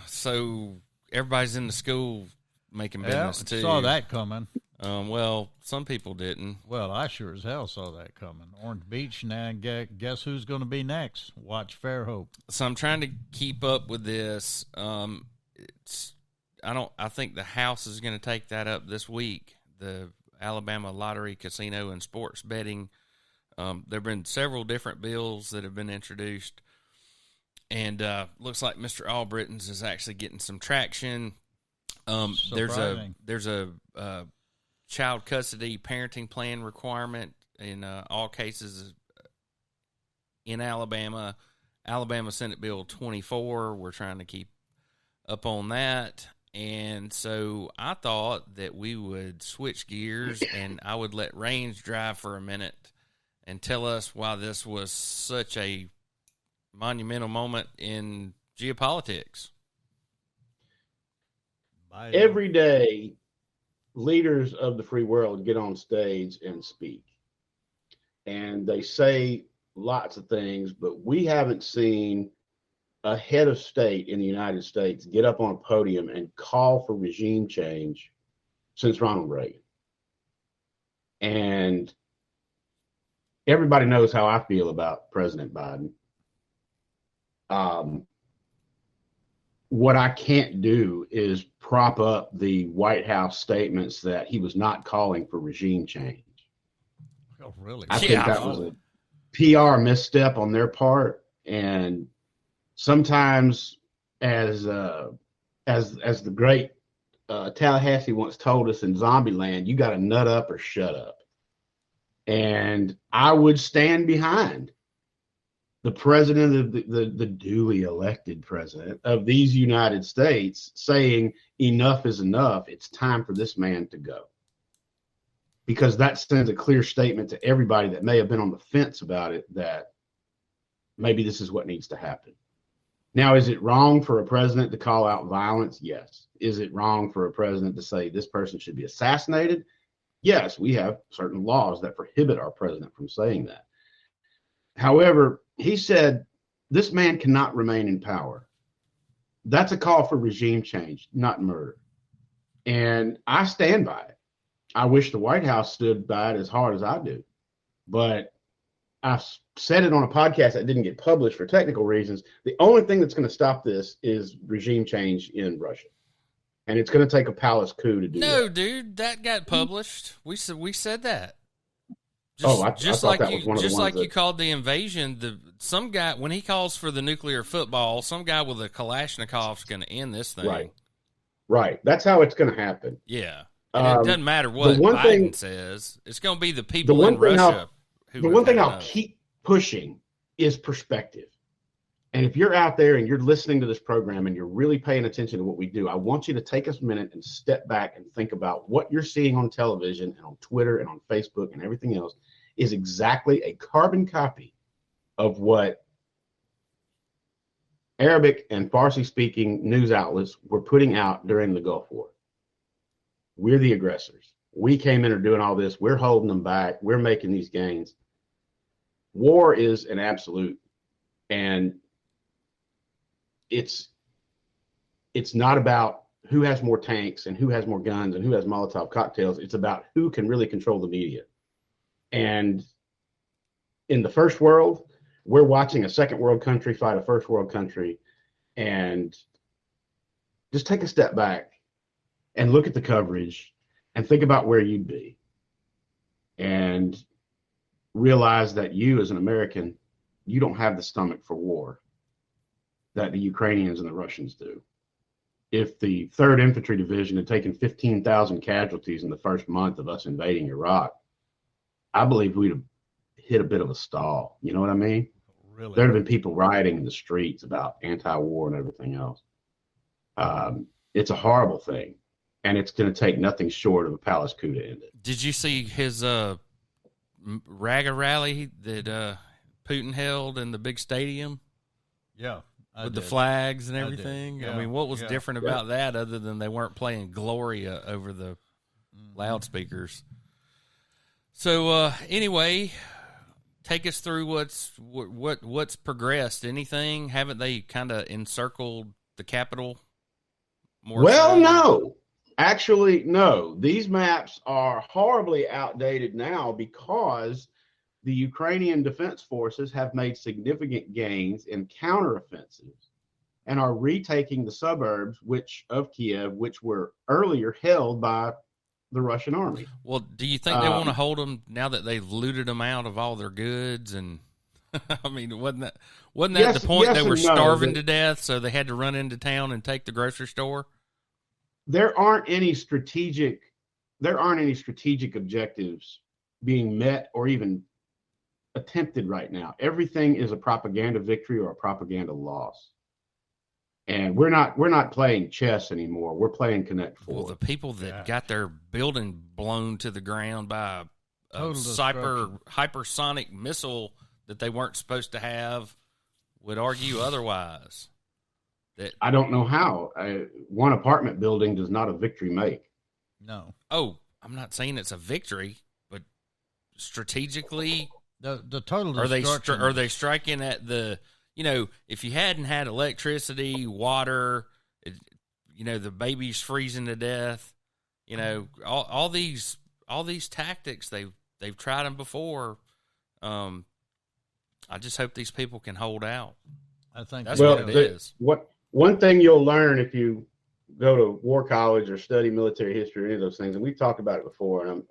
So everybody's in the school making business too. Saw that coming. Well, some people didn't. Well, I sure as hell saw that coming. Orange Beach, now guess who's going to be next? Watch Fairhope. So I'm trying to keep up with this. I think the House is going to take that up this week. The Alabama Lottery, Casino, and Sports Betting. There have been several different bills that have been introduced, and looks like Mr. Albritton's is actually getting some traction. Surprising. There's a child custody parenting plan requirement in all cases in Alabama. Alabama Senate Bill 24. We're trying to keep up on that. And so I thought that we would switch gears and I would let Raines drive for a minute and tell us why this was such a monumental moment in geopolitics. Every day, leaders of the free world get on stage and speak. And they say lots of things, but we haven't seen a head of state in the United States get up on a podium and call for regime change since Ronald Reagan. And everybody knows how I feel about President Biden. What I can't do is prop up the White House statements that he was not calling for regime change. Oh, really? I think that was a PR misstep on their part. And sometimes, as the great Tallahassee once told us in Zombieland, you got to nut up or shut up. And I would stand behind the president of the duly elected president of these United States saying enough is enough. It's time for this man to go. Because that sends a clear statement to everybody that may have been on the fence about it that maybe this is what needs to happen. Now, is it wrong for a president to call out violence? Yes. Is it wrong for a president to say this person should be assassinated? Yes, we have certain laws that prohibit our president from saying that. However, he said this man cannot remain in power. That's a call for regime change, not murder. And I stand by it. I wish the White House stood by it as hard as I do. But I've said it on a podcast that didn't get published for technical reasons. The only thing that's going to stop this is regime change in Russia. And it's going to take a palace coup to do that. No, dude, that got published. We said that. I thought that was one of the ones like that... you called the invasion. Some guy, when he calls for the nuclear football, some guy with a Kalashnikov's going to end this thing. Right. That's how it's going to happen. Yeah. And it doesn't matter what Biden says. It's going to be the people in Russia. The one thing I'll keep pushing is perspective. And if you're out there and you're listening to this program and you're really paying attention to what we do, I want you to take a minute and step back and think about what you're seeing on television and on Twitter and on Facebook and everything else is exactly a carbon copy of what Arabic and Farsi-speaking news outlets were putting out during the Gulf War. We're the aggressors. We came in and are doing all this. We're holding them back. We're making these gains. War is an absolute, and it's not about who has more tanks and who has more guns and who has Molotov cocktails. It's about who can really control the media. And in the first world, we're watching a second world country fight a first world country. And just take a step back and look at the coverage and think about where you'd be. And realize that you, as an American, you don't have the stomach for war that the Ukrainians and the Russians do. If the 3rd Infantry Division had taken 15,000 casualties in the first month of us invading Iraq, I believe we'd have hit a bit of a stall. You know what I mean? Really? There'd have been people rioting in the streets about anti-war and everything else. It's a horrible thing, and it's going to take nothing short of a palace coup to end it. Did you see his RAGA rally that Putin held in the big stadium? Yeah. With the flags and everything? Yeah. I mean, what was different about that other than they weren't playing Gloria over the loudspeakers? So anyway, take us through what's progressed. Anything? Haven't they kind of encircled the Capitol more? Well, no. Actually, no. These maps are horribly outdated now because the Ukrainian defense forces have made significant gains in counteroffensives and are retaking the suburbs of Kiev, which were earlier held by the Russian army. Well, do you think they want to hold them now that they've looted them out of all their goods? And I mean, wasn't that Yes, the point? yes They were and no, starving to death, so they had to run into town and take the grocery store? there aren't any strategic objectives being met or even attempted right now. Everything is a propaganda victory or a propaganda loss. And we're not playing chess anymore. We're playing Connect Four. Well, the people that got their building blown to the ground by a Total destruction. hypersonic missile that they weren't supposed to have would argue otherwise. I don't know how. One apartment building does not a victory make. No. Oh, I'm not saying it's a victory, but strategically, the total are destruction. they striking at the, if you hadn't had electricity, water, the baby's freezing to death, all these tactics, they've tried them before. I just hope these people can hold out. I think that's what it is. One thing you'll learn if you go to war college or study military history or any of those things, and we've talked about it before, and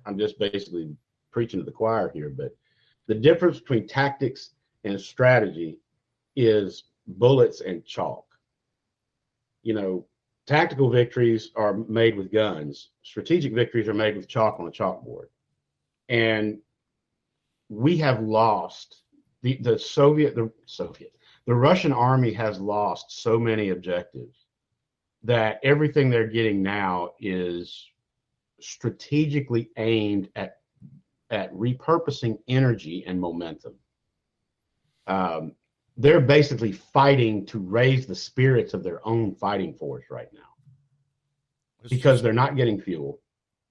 I'm just basically preaching to the choir here, but the difference between tactics and strategy is bullets and chalk. Tactical victories are made with guns. Strategic victories are made with chalk on a chalkboard. And we have lost the Russian army has lost so many objectives that everything they're getting now is strategically aimed at repurposing energy and momentum. They're basically fighting to raise the spirits of their own fighting force right now because they're not getting fuel.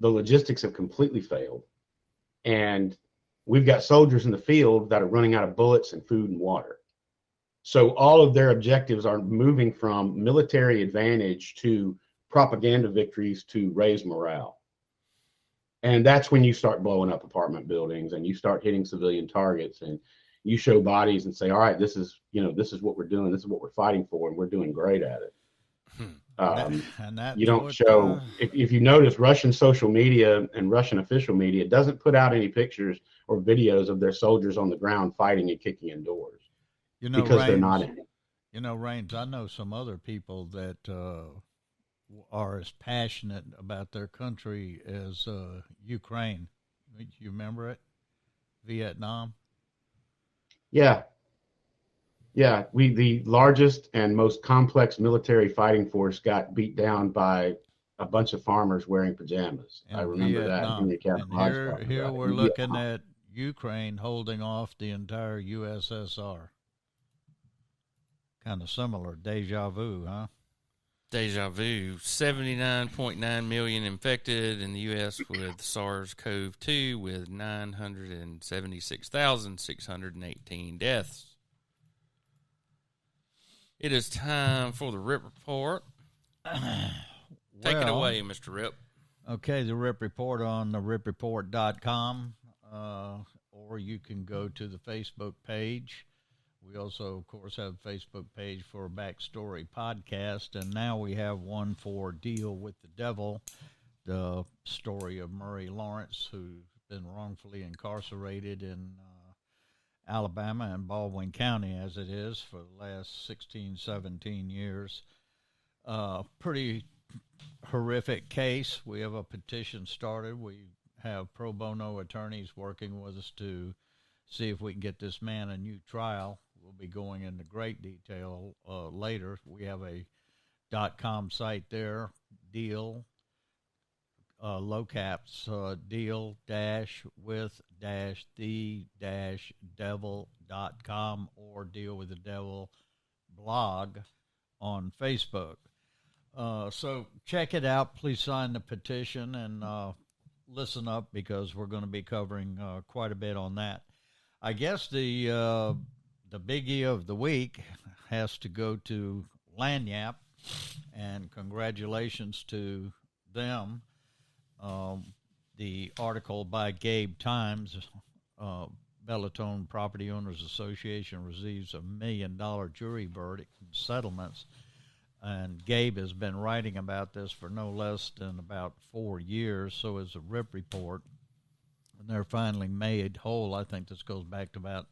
The logistics have completely failed. And we've got soldiers in the field that are running out of bullets and food and water. So all of their objectives are moving from military advantage to propaganda victories to raise morale. And that's when you start blowing up apartment buildings and you start hitting civilian targets and you show bodies and say, all right, this is what we're doing. This is what we're fighting for. And we're doing great at it. You don't show, if you notice, Russian social media and Russian official media doesn't put out any pictures or videos of their soldiers on the ground fighting and kicking in doors because they're not in it. Raines, I know some other people that are as passionate about their country as Ukraine. You remember it? Vietnam? Yeah. Yeah, the largest and most complex military fighting force got beat down by a bunch of farmers wearing pajamas. I remember Vietnam. that. And here we're looking at Ukraine holding off the entire USSR. Kind of similar. Deja vu, huh? Deja vu. 79.9 million infected in the U.S. with SARS-CoV-2 with 976,618 deaths. It is time for the Rip Report. Take it away, Mr. Rip. Okay, the Rip Report on the ripreport.com, or you can go to the Facebook page. We also, of course, have a Facebook page for Backstory Podcast, and now we have one for Deal with the Devil, the story of Murray Lawrence, who's been wrongfully incarcerated in Alabama and Baldwin County, as it is, for the last 16, 17 years. Pretty horrific case. We have a petition started. We have pro bono attorneys working with us to see if we can get this man a new trial. We'll be going into great detail later. We have a .com site there, deal, low caps, deal-with-the-devil.com or Deal with the Devil blog on Facebook. So check it out. Please sign the petition and listen up because we're going to be covering quite a bit on that. I guess the biggie of the week has to go to Lagniappe, and congratulations to them. The article by Gabe Times, Bellatone Property Owners Association receives $1 million jury verdict in settlements. And Gabe has been writing about this for no less than about 4 years, so is a Rip Report. And they're finally made whole. I think this goes back to about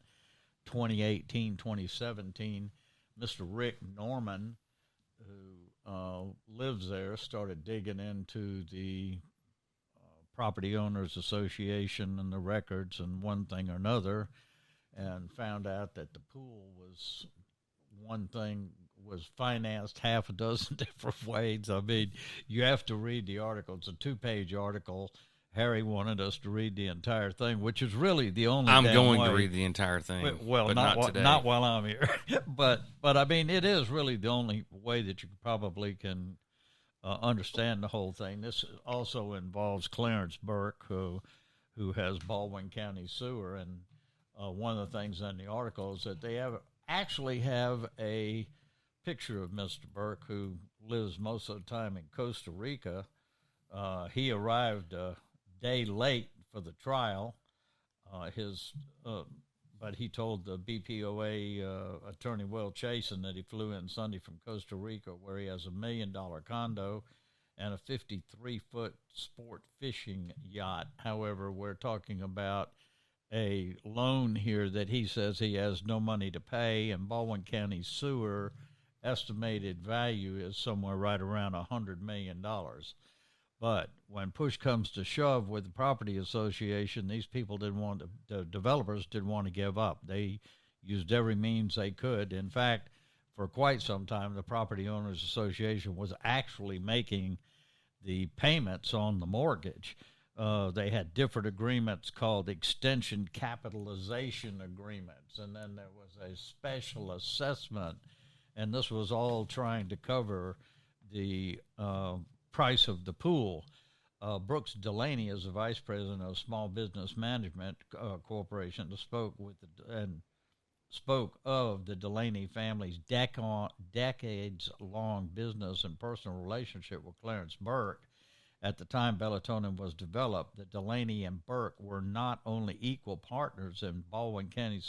2018, 2017. Mr. Rick Norman, who lives there started digging into the Property Owners Association and the records and one thing or another, and found out that the pool was financed half a dozen different ways. I mean, you have to read the article. It's a 2-page article. Harry wanted us to read the entire thing, which is really the only. I'm going way. to read the entire thing. Well, but not today. Not while I'm here. but I mean, it is really the only way that you probably can understand the whole thing. This also involves Clarence Burke, who has Baldwin County Sewer, and one of the things in the article is that they actually have a picture of Mr. Burke, who lives most of the time in Costa Rica. He arrived a day late for the trial. But he told the BPOA attorney Will Chasen that he flew in Sunday from Costa Rica, where he has $1 million condo and a 53-foot sport fishing yacht. However, we're talking about a loan here that he says he has no money to pay, and Baldwin County Sewer estimated value is somewhere right around $100 million. But when push comes to shove with the property association, these people the developers didn't want to give up. They used every means they could. In fact, for quite some time, the Property Owners Association was actually making the payments on the mortgage. They had different agreements called extension capitalization agreements, and then there was a special assessment, and this was all trying to cover the price of the pool. Brooks Delaney is the vice president of Small Business Management Corporation, spoke of the Delaney family's decades-long business and personal relationship with Clarence Burke. At the time Bellatonin was developed, the Delaney and Burke were not only equal partners in Baldwin County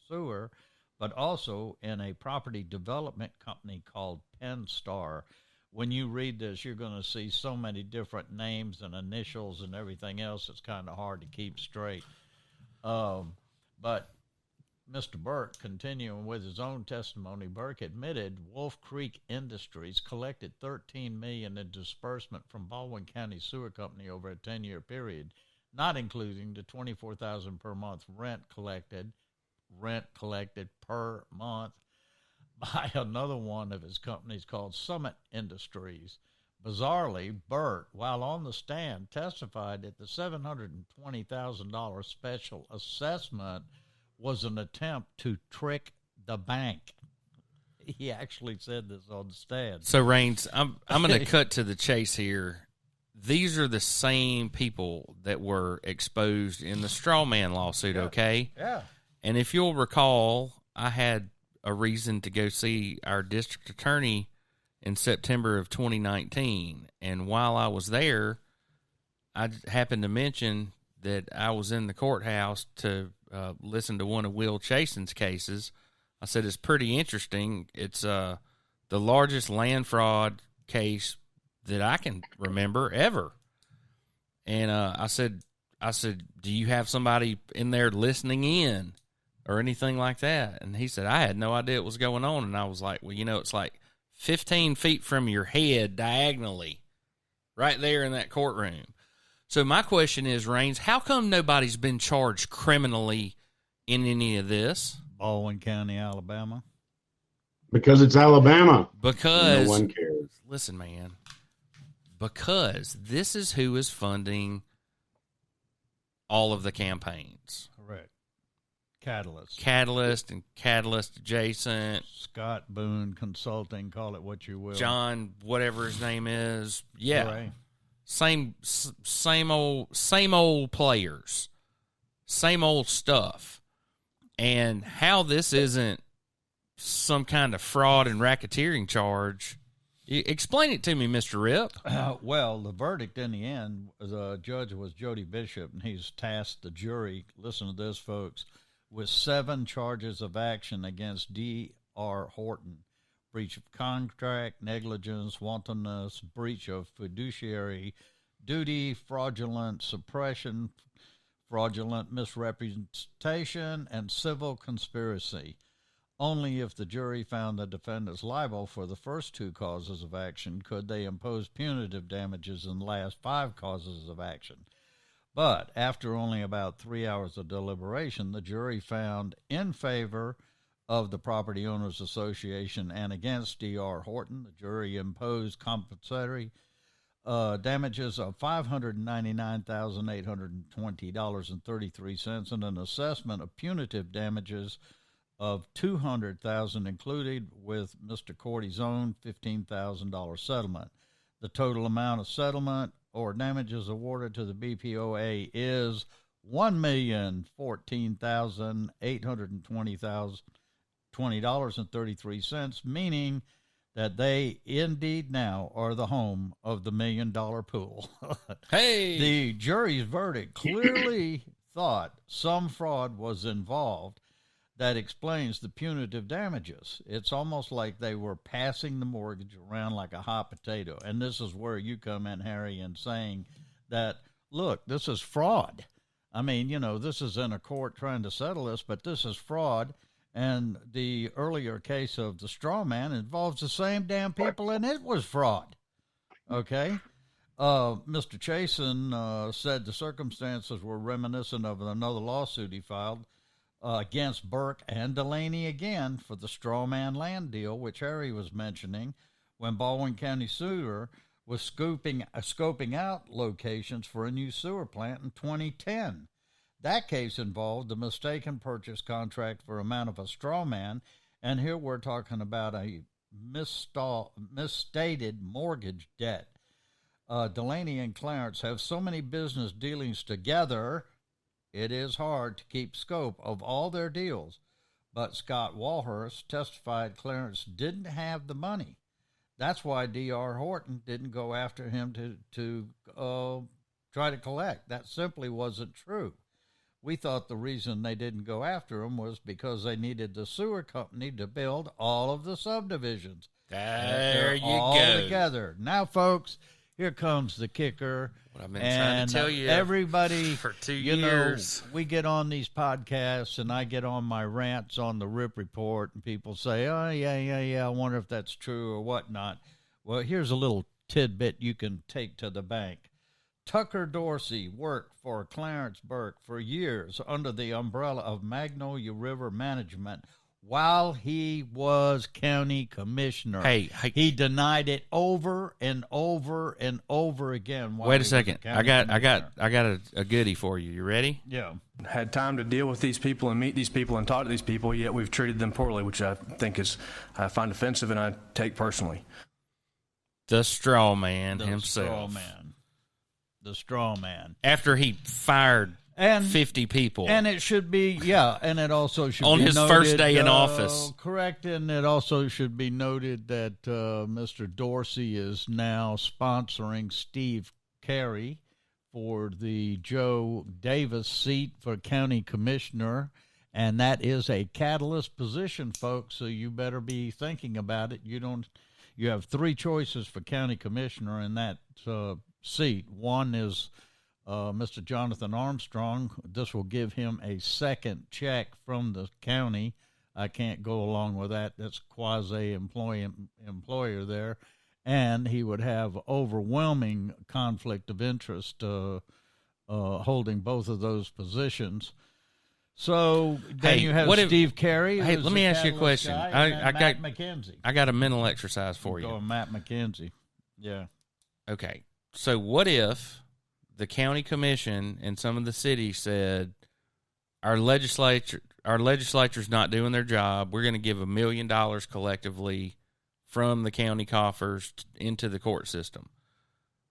Sewer, but also in a property development company called Penstar. When you read this, you're going to see so many different names and initials and everything else. It's kind of hard to keep straight. But Mr. Burke, continuing with his own testimony, Burke admitted Wolf Creek Industries collected $13 million in disbursement from Baldwin County Sewer Company over a 10-year period, not including the $24,000 per month rent collected per month by another one of his companies called Summit Industries. Bizarrely, Burke, while on the stand, testified that the $720,000 special assessment was an attempt to trick the bank. He actually said this on the stand. So, Raines, I'm going to cut to the chase here. These are the same people that were exposed in the straw man lawsuit, okay? Yeah. And if you'll recall, I had a reason to go see our district attorney in September of 2019. And while I was there, I happened to mention that I was in the courthouse to listen to one of Will Chasen's cases. I said, it's pretty interesting. It's the largest land fraud case that I can remember ever. And I said, do you have somebody in there listening in or anything like that? And he said, I had no idea what was going on. And I was like, well, it's like 15 feet from your head diagonally right there in that courtroom. So my question is, Raines, how come nobody's been charged criminally in any of this? Baldwin County, Alabama. Because it's Alabama. Because no one cares. Listen, man. Because this is who is funding all of the campaigns. Correct. Catalyst. Catalyst and Catalyst adjacent. Scott Boone Consulting, call it what you will. John, whatever his name is. Yeah. Right. Same old players. Same old stuff. And how this isn't some kind of fraud and racketeering charge, explain it to me, Mr. Rip. Well, the verdict in the end, the judge was Jody Bishop, and he's tasked the jury, listen to this, folks, with 7 charges of action against D.R. Horton: breach of contract, negligence, wantonness, breach of fiduciary duty, fraudulent suppression, fraudulent misrepresentation, and civil conspiracy. Only if the jury found the defendants liable for the first 2 causes of action could they impose punitive damages in the last 5 causes of action. But after only about 3 hours of deliberation, the jury found in favor of the Property Owners Association and against D.R. Horton. The jury imposed compensatory damages of $599,820.33 and an assessment of punitive damages of $200,000, included with Mr. Cordy's own $15,000 settlement. The total amount of settlement or damages awarded to the BPOA is $1,014,820.33, meaning that they indeed now are the home of the $1 million pool. Hey! The jury's verdict clearly thought some fraud was involved. That explains the punitive damages. It's almost like they were passing the mortgage around like a hot potato. And this is where you come in, Harry, and saying that, look, this is fraud. I mean, this is in a court trying to settle this, but this is fraud. And the earlier case of the straw man involves the same damn people, and it was fraud. Okay? Mr. Chasen said the circumstances were reminiscent of another lawsuit he filed against Burke and Delaney again for the straw man land deal, which Harry was mentioning, when Baldwin County Sewer was scoping out locations for a new sewer plant in 2010. That case involved the mistaken purchase contract for amount of a straw man, and here we're talking about a misstated mortgage debt. Delaney and Clarence have so many business dealings together, it is hard to keep scope of all their deals, but Scott Walhurst testified Clarence didn't have the money. That's why D.R. Horton didn't go after him to try to collect. That simply wasn't true. We thought the reason they didn't go after him was because they needed the sewer company to build all of the subdivisions. There you all go. Together. Now, folks, here comes the kicker. What I've been trying to tell you everybody, for 2 years. We get on these podcasts, and I get on my rants on the Rip Report, and people say, oh, yeah, I wonder if that's true or whatnot. Well, here's a little tidbit you can take to the bank. Tucker Dorsey worked for Clarence Burke for years under the umbrella of Magnolia River Management while he was county commissioner. Hey. He denied it over and over and over again. Wait a second. I got a goodie for you. You ready? Yeah. Had time to deal with these people and meet these people and talk to these people, yet we've treated them poorly, which I think I find offensive and I take personally. The straw man himself. The straw man. After he fired 50 people. And it should be, and it also should on be his noted, first day in office. Correct, and it also should be noted that Mr. Dorsey is now sponsoring Steve Carey for the Joe Davis seat for county commissioner, and that is a catalyst position, folks, so you better be thinking about it. You have 3 choices for county commissioner in that seat. One is Mr. Jonathan Armstrong. This will give him a second check from the county. I can't go along with that. That's quasi-employer there. And he would have overwhelming conflict of interest holding both of those positions. So then you have Steve Carey. Hey, let me ask you a question. Matt McKenzie. I got a mental exercise for you. Go Matt McKenzie. Yeah. Okay. So what if the county commission and some of the cities said, our legislature's not doing their job. We're going to give $1 million collectively from the county coffers into the court system.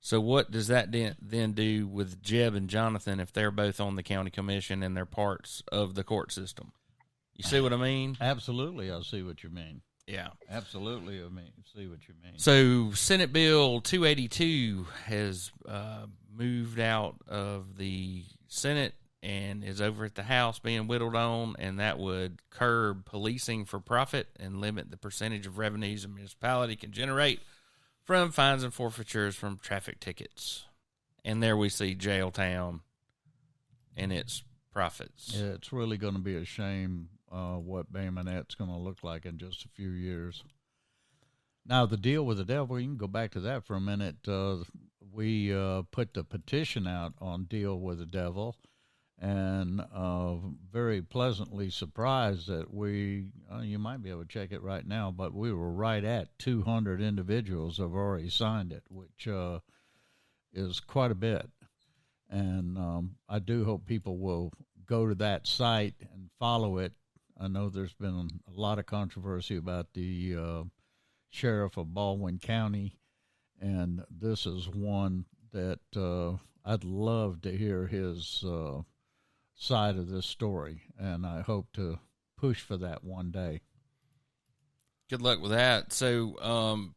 So what does that then do with Jeb and Jonathan if they're both on the county commission and they're parts of the court system? You see what I mean? Absolutely, I see what you mean. Yeah. Absolutely, see what you mean. So Senate Bill 282 has moved out of the Senate and is over at the House being whittled on, and that would curb policing for profit and limit the percentage of revenues a municipality can generate from fines and forfeitures from traffic tickets. And there we see Jailtown and its profits. Yeah, it's really going to be a shame what Bay Minette's going to look like in just a few years. Now, the deal with the devil, you can go back to that for a minute. We put the petition out on Deal with the Devil, and very pleasantly surprised that you might be able to check it right now, but we were right at 200 individuals have already signed it, which is quite a bit. And I do hope people will go to that site and follow it. I know there's been a lot of controversy about the sheriff of Baldwin County, and this is one that I'd love to hear his side of this story, and I hope to push for that one day. Good luck with that. So,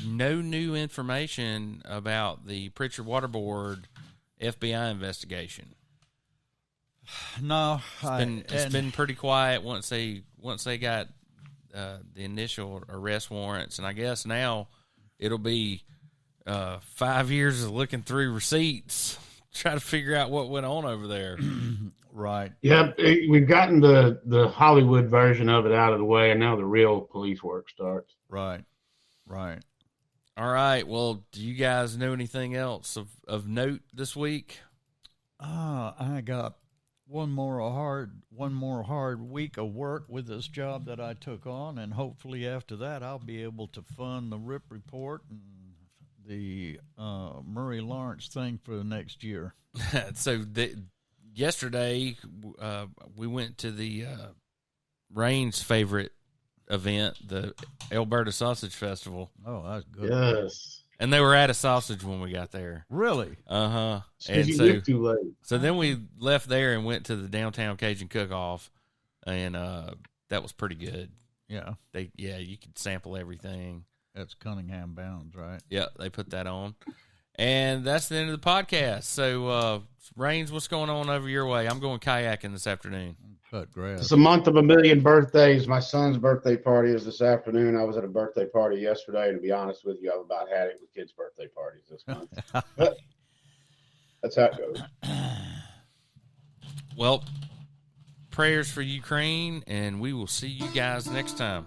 no new information about the Pritchard Water Board FBI investigation. No, It's been pretty quiet once they got the initial arrest warrants, and I guess now it'll be 5 years of looking through receipts, try to figure out what went on over there. Right. Yeah, we've gotten the Hollywood version of it out of the way, and now the real police work starts. Right. All right. Well, do you guys know anything else of note this week? I got one more hard week of work with this job that I took on, and hopefully after that I'll be able to fund the RIP report and the Murray Lawrence thing for the next year. So yesterday we went to the Rain's favorite event, the Alberta Sausage Festival. Oh, that's good. Yes. And they were out of sausage when we got there. Really? Uh-huh. And And you get too late. so then we left there and went to the downtown Cajun Cook-Off, and that was pretty good. Yeah. You could sample everything. That's Cunningham Bounds, right? Yeah, they put that on. And that's the end of the podcast. So, Rains, what's going on over your way? I'm going kayaking this afternoon. Cut grass. It's a month of a million birthdays. My son's birthday party is this afternoon. I was at a birthday party yesterday, and to be honest with you, I've about had it with kids' birthday parties this month. But that's how it goes. Well, prayers for Ukraine, and we will see you guys next time.